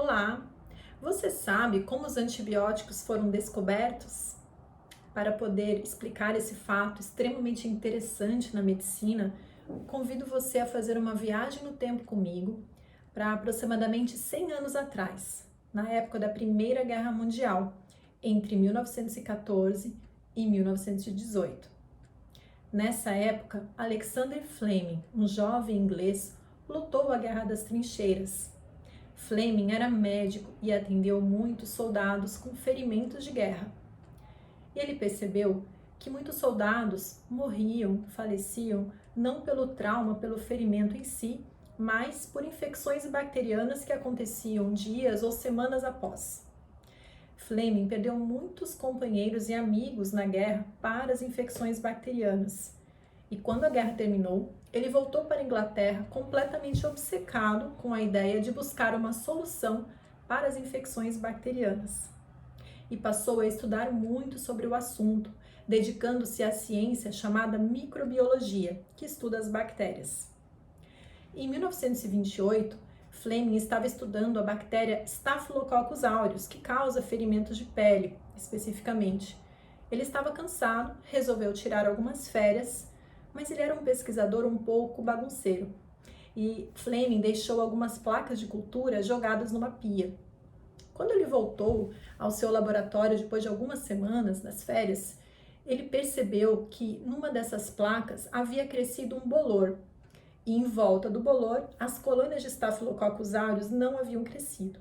Olá! Você sabe como os antibióticos foram descobertos? Para poder explicar esse fato extremamente interessante na medicina, convido você a fazer uma viagem no tempo comigo para aproximadamente 100 anos atrás, na época da Primeira Guerra Mundial, entre 1914 e 1918. Nessa época, Alexander Fleming, um jovem inglês, lutou a Guerra das Trincheiras. Fleming era médico e atendeu muitos soldados com ferimentos de guerra. E ele percebeu que muitos soldados morriam, faleciam, não pelo trauma, pelo ferimento em si, mas por infecções bacterianas que aconteciam dias ou semanas após. Fleming perdeu muitos companheiros e amigos na guerra para as infecções bacterianas. E quando a guerra terminou, ele voltou para a Inglaterra completamente obcecado com a ideia de buscar uma solução para as infecções bacterianas. E passou a estudar muito sobre o assunto, dedicando-se à ciência chamada microbiologia, que estuda as bactérias. Em 1928, Fleming estava estudando a bactéria Staphylococcus aureus, que causa ferimentos de pele, especificamente. Ele estava cansado, resolveu tirar algumas férias, mas ele era um pesquisador um pouco bagunceiro. E Fleming deixou algumas placas de cultura jogadas numa pia. Quando ele voltou ao seu laboratório depois de algumas semanas nas férias, ele percebeu que numa dessas placas havia crescido um bolor. E em volta do bolor, as colônias de Staphylococcus aureus não haviam crescido.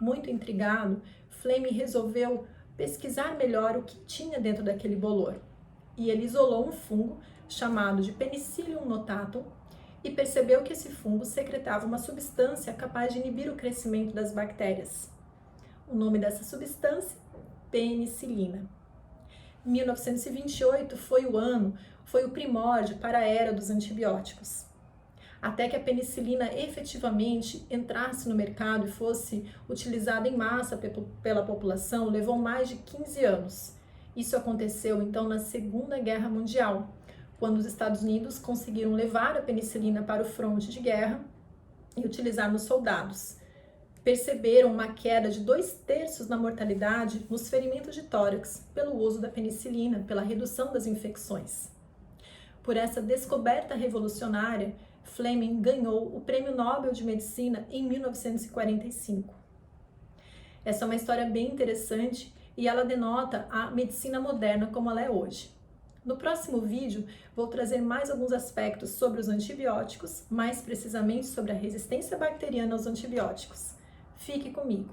Muito intrigado, Fleming resolveu pesquisar melhor o que tinha dentro daquele bolor. E ele isolou um fungo chamado de Penicillium notatum e percebeu que esse fungo secretava uma substância capaz de inibir o crescimento das bactérias. O nome dessa substância? Penicilina. 1928 foi o primórdio para a era dos antibióticos. Até que a penicilina efetivamente entrasse no mercado e fosse utilizada em massa pela população, levou mais de 15 anos. Isso aconteceu então na Segunda Guerra Mundial, quando os Estados Unidos conseguiram levar a penicilina para o fronte de guerra e utilizar nos soldados. Perceberam uma queda de 2/3 na mortalidade nos ferimentos de tórax pelo uso da penicilina, pela redução das infecções. Por essa descoberta revolucionária, Fleming ganhou o Prêmio Nobel de Medicina em 1945. Essa é uma história bem interessante e ela denota a medicina moderna como ela é hoje. No próximo vídeo, vou trazer mais alguns aspectos sobre os antibióticos, mais precisamente sobre a resistência bacteriana aos antibióticos. Fique comigo!